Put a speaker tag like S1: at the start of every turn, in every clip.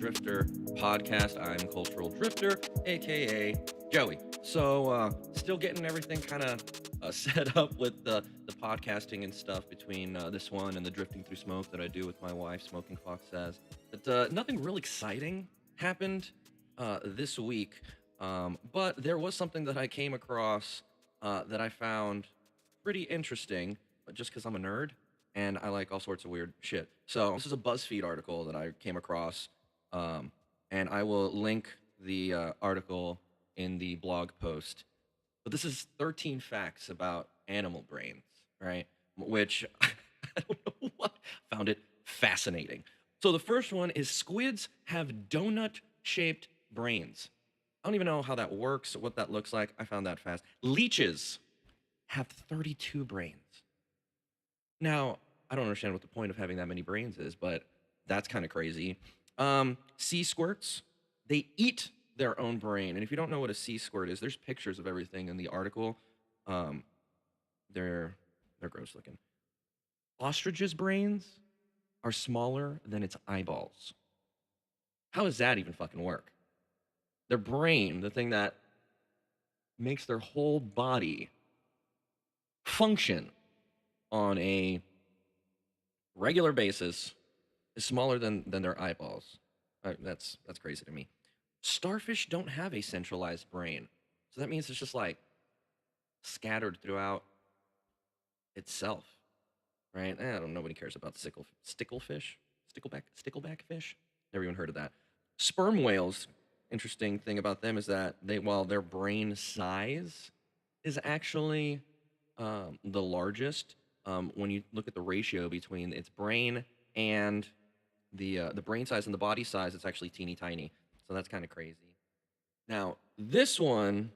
S1: Drifter podcast. I'm Cultural Drifter, aka Joey. So, still getting everything kind of set up with the podcasting and stuff between this one and the Drifting Through Smoke that I do with my wife, Smoking Fox Says. But nothing real exciting happened this week. But there was something that I came across that I found pretty interesting, just because I'm a nerd and I like all sorts of weird shit. So this is a BuzzFeed article that I came across, and I will link the article in the blog post. But this is 13 facts about animal brains, right? Which I don't know what found it fascinating. So the first one is squids have donut-shaped brains. I don't even know how that works, what that looks like. I found that fast. Leeches have 32 brains. Now, I don't understand what the point of having that many brains is, but that's kind of crazy. Sea squirts, they eat their own brain. And if you don't know what a sea squirt is, there's pictures of everything in the article. Um, they're gross looking. Ostriches' brains are smaller than its eyeballs. How does that even fucking work? Their brain, the thing that makes their whole body function on a regular basis, is smaller than their eyeballs. That's crazy to me. Starfish don't have a centralized brain, so that means it's just like scattered throughout itself, right? I don't. Nobody cares about stickleback fish. Never even heard of that. Sperm whales. Interesting thing about them is that while their brain size is actually the largest, when you look at the ratio between its brain and the brain size and the body size, it's actually teeny tiny. So that's kind of crazy. Now, this one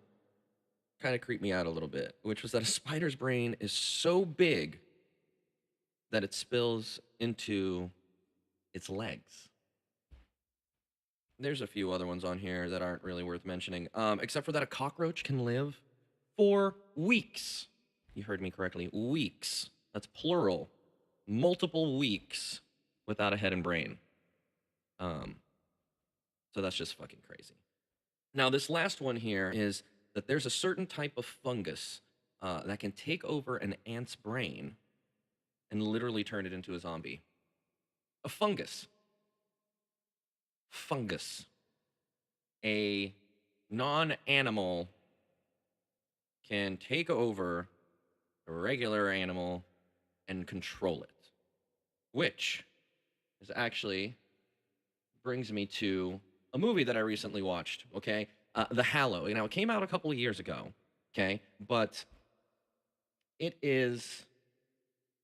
S1: kind of creeped me out a little bit, which was that a spider's brain is so big that it spills into its legs. There's a few other ones on here that aren't really worth mentioning, except for that a cockroach can live for weeks. You heard me correctly, weeks. That's plural. Multiple weeks without a head and brain. So that's just fucking crazy. Now, this last one here is that there's a certain type of fungus that can take over an ant's brain and literally turn it into a zombie. A fungus. Fungus. A non-animal can take over a regular animal and control it, which is actually brings me to a movie that I recently watched, okay? The Hallow. Now, it came out a couple of years ago, okay? But it is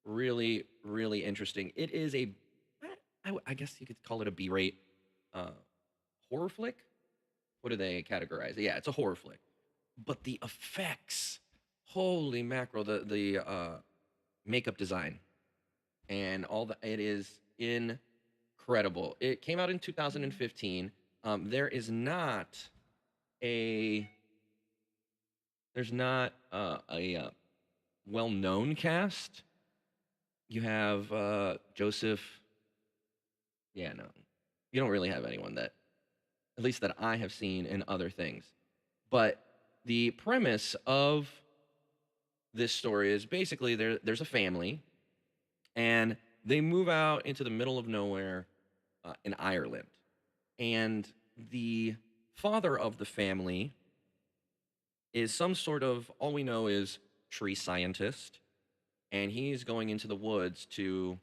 S1: really, really interesting. It is I guess you could call it a B-rate uh, horror flick. What do they categorize it? Yeah, it's a horror flick. But the effects, holy mackerel, the makeup design and all that, it is incredible. It came out in 2015. There is not a there's not a well-known cast. You have Joseph. Yeah, no, you don't really have anyone that, at least that I have seen in other things. But the premise of this story is basically there's a family, and they move out into the middle of nowhere in Ireland, and the father of the family is some sort of, all we know is, tree scientist, and he's going into the woods to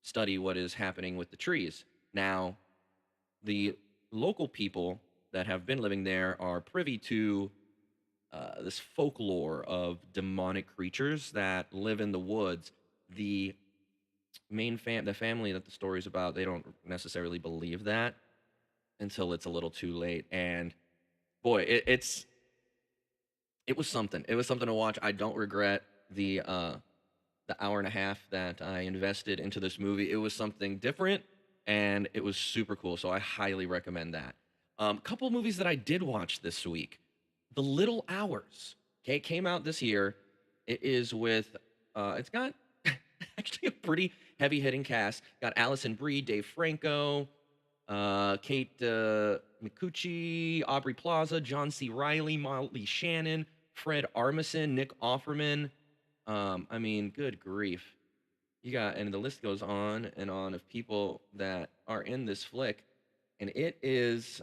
S1: study what is happening with the trees. Now, the local people that have been living there are privy to this folklore of demonic creatures that live in the woods. The the family that the story's about, they don't necessarily believe that until it's a little too late. And boy, it was something. It was something to watch. I don't regret the hour and a half that I invested into this movie. It was something different, and it was super cool. So I highly recommend that. Couple movies that I did watch this week. The Little Hours. Okay, it came out this year. It is with it's got actually a pretty heavy hitting cast. Got Allison Brie, Dave Franco, Kate Micucci, Aubrey Plaza, John C. Riley, Molly Shannon, Fred Armisen, Nick Offerman. I mean, good grief. You got, and the list goes on and on of people that are in this flick, and it's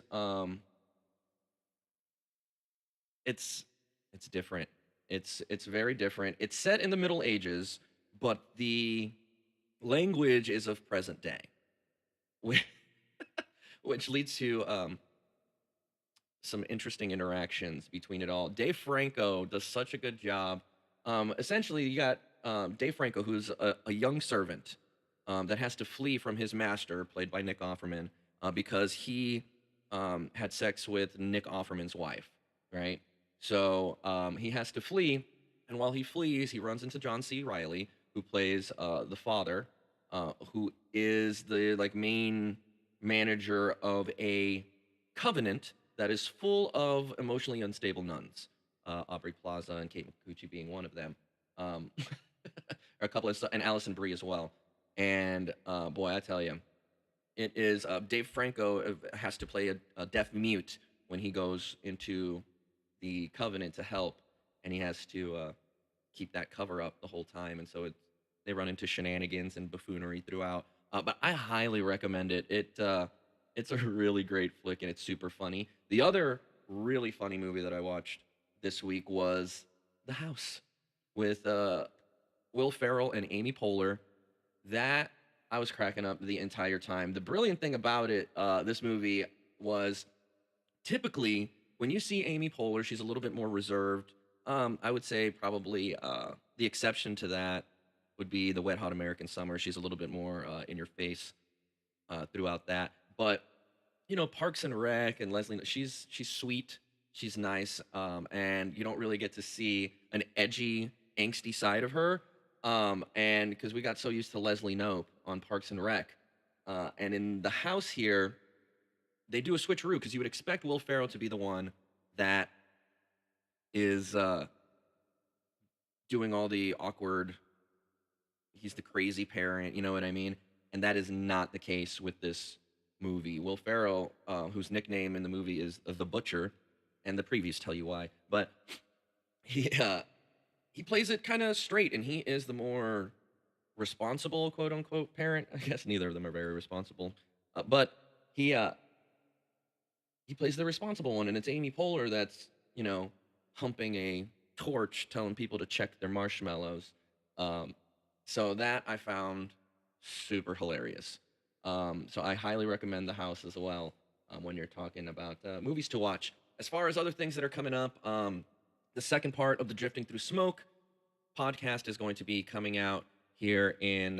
S1: it's different. It's very different. It's set in the Middle Ages, but the language is of present day, which, which leads to some interesting interactions between it all. Dave Franco does such a good job. Essentially, you got Dave Franco, who's a young servant that has to flee from his master, played by Nick Offerman, because he had sex with Nick Offerman's wife, right? So he has to flee, and while he flees, he runs into John C. Riley, who plays the father, who is the like main manager of a covenant that is full of emotionally unstable nuns. Aubrey Plaza and Kate Micucci being one of them, or a couple of, and Allison Brie as well. And boy, I tell you, it is Dave Franco has to play a deaf mute when he goes into the covenant to help, and he has to keep that cover up the whole time, and so they run into shenanigans and buffoonery throughout. But I highly recommend it. It's a really great flick and it's super funny. The other really funny movie that I watched this week was The House with Will Ferrell and Amy Poehler. That I was cracking up the entire time. The brilliant thing about it, this movie, was typically when you see Amy Poehler, she's a little bit more reserved. I would say probably the exception to that would be the Wet Hot American Summer. She's a little bit more in your face throughout that. But you know, Parks and Rec and Leslie, she's sweet, she's nice, and you don't really get to see an edgy, angsty side of her. And because we got so used to Leslie Knope on Parks and Rec, and in the house here, they do a switcheroo because you would expect Will Ferrell to be the one that is doing all the awkward. He's the crazy parent, you know what I mean? And that is not the case with this movie. Will Ferrell, whose nickname in the movie is the Butcher, and the previews tell you why, but he plays it kind of straight, and he is the more responsible, quote unquote, parent. I guess neither of them are very responsible, but he uh, he plays the responsible one, and it's Amy Poehler that's humping a torch, telling people to check their marshmallows. Um, so that I found super hilarious. So I highly recommend The House as well when you're talking about movies to watch. As far as other things that are coming up, the second part of the Drifting Through Smoke podcast is going to be coming out here in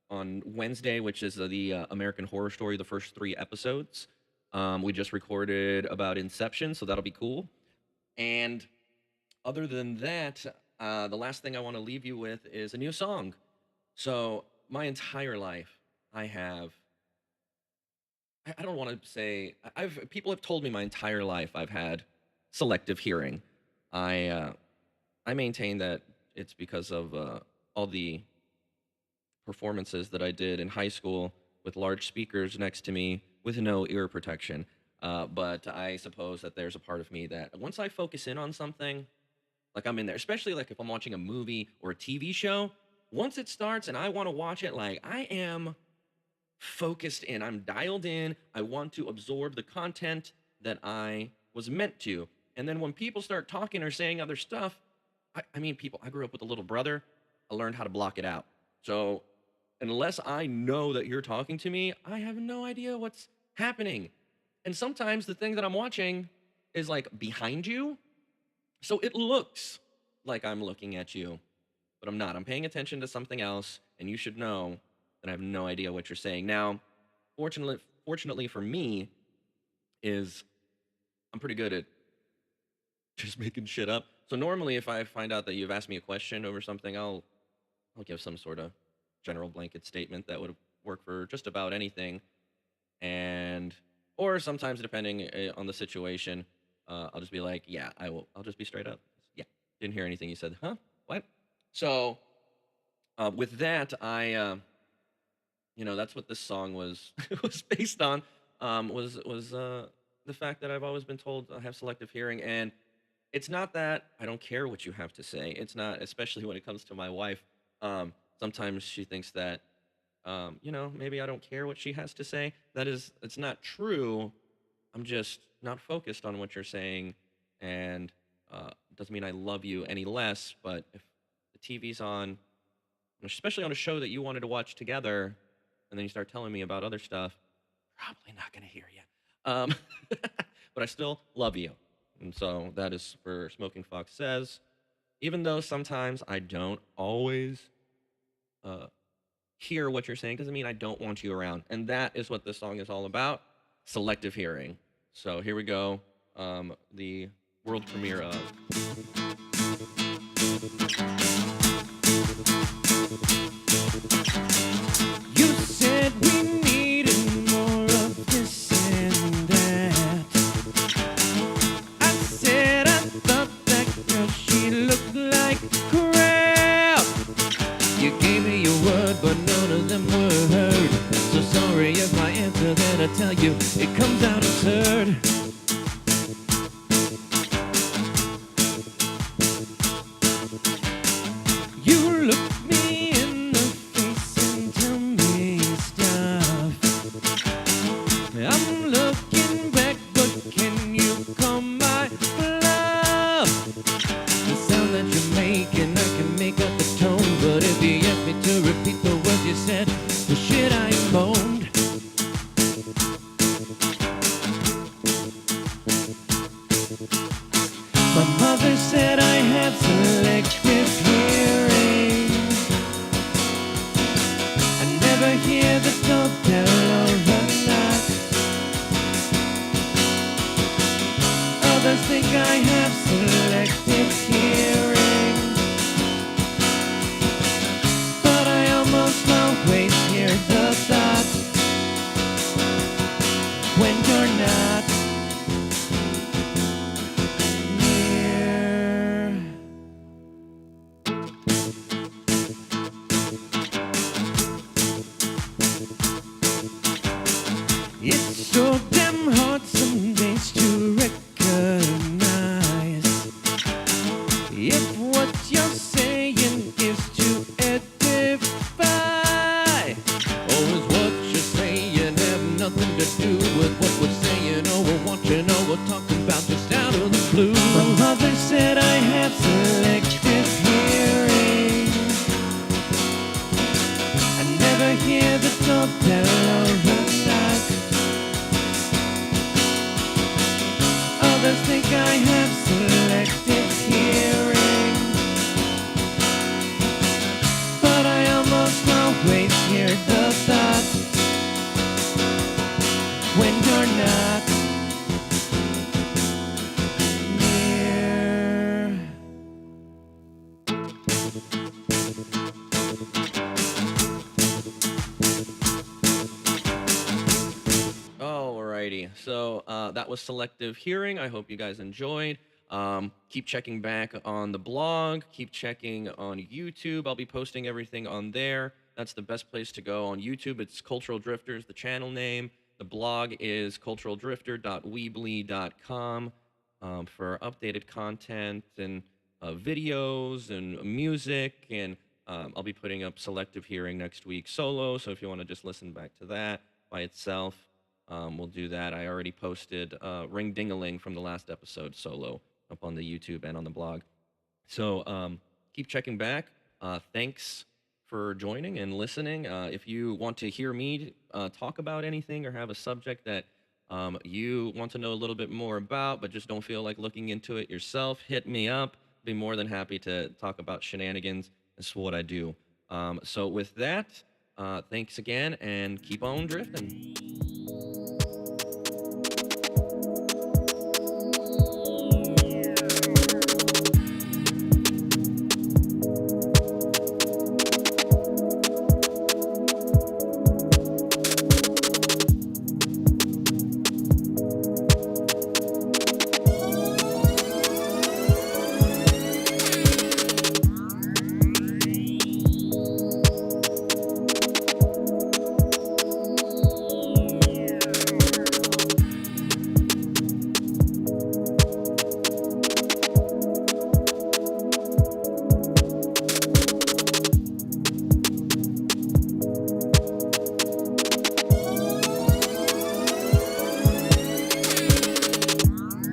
S1: on Wednesday, which is the American Horror Story, the first 3 episodes. We just recorded about Inception, so that'll be cool. And other than that, the last thing I want to leave you with is a new song. So my entire life, I have. I don't want to say I've. People have told me my entire life I've had selective hearing. I I maintain that it's because of all the performances that I did in high school with large speakers next to me with no ear protection. But I suppose that there's a part of me that once I focus in on something, like I'm in there, especially like if I'm watching a movie or a TV show, once it starts and I want to watch it, like I am focused in, I'm dialed in, I want to absorb the content that I was meant to. And then when people start talking or saying other stuff, I mean, people, I grew up with a little brother, I learned how to block it out. So unless I know that you're talking to me, I have no idea what's happening. And sometimes the thing that I'm watching is like behind you. So it looks like I'm looking at you, but I'm not. I'm paying attention to something else, and you should know that I have no idea what you're saying. Now, fortunately for me, is I'm pretty good at just making shit up. So normally, if I find out that you've asked me a question over something, I'll give some sort of general blanket statement that would work for just about anything, and or sometimes depending on the situation, I'll just be like, yeah, I will. I'll just be straight up. Yeah, didn't hear anything you said. Huh? What? So with that, That's what this song was was based on. Was the fact that I've always been told I have selective hearing, and it's not that I don't care what you have to say. It's not, especially when it comes to my wife. Sometimes she thinks that, maybe I don't care what she has to say. It's not true. I'm just not focused on what you're saying, and doesn't mean I love you any less. But if the TV's on, especially on a show that you wanted to watch together, and then you start telling me about other stuff, probably not going to hear you. But I still love you. And so that is for Smoking Fox Says. Even though sometimes I don't always uh, hear what you're saying, doesn't mean I don't want you around. And that is what this song is all about, selective hearing. So here we go. The world premiere of.
S2: You said we needed more of this and that. I said I thought that girl, she looked like crap. You gave me your word, but none of them were heard. So sorry if I answer that I tell you it comes out absurd. You look me in the face and tell me stuff. I'm looking back, but can you call my bluff? The sound that you're making, I can make out the tone, but if you ask me to repeat the words you said, the shit I moaned. My mother said I have selective hearing. I never hear the doorbell or a knock. Others think I have selective hearing, but I almost always hear the thought when you're not near. It's so damn hard some days to recognize if what you're saying is to edify, or is what you're saying have nothing to do with what we're saying or we're watching or we're talking about just out of the blue. My mother said I have selective hearing. I never hear the doorbell or a knock. Others think I have selective hearing, but I almost always hear the thought when you're not near.
S1: Alrighty, so that was selective hearing. I hope you guys enjoyed. Keep checking back on the blog. Keep checking on YouTube. I'll be posting everything on there. That's the best place to go on YouTube. It's Cultural Drifter is the channel name. The blog is culturaldrifter.weebly.com for updated content and videos and music. And I'll be putting up selective hearing next week solo. So if you want to just listen back to that by itself, we'll do that. I already posted Ring Ding-a-Ling from the last episode solo up on the YouTube and on the blog. So keep checking back. Thanks for joining and listening. If you want to hear me talk about anything or have a subject that you want to know a little bit more about but just don't feel like looking into it yourself, hit me up. Be more than happy to talk about shenanigans. That's what I do. So with that, thanks again and keep on drifting.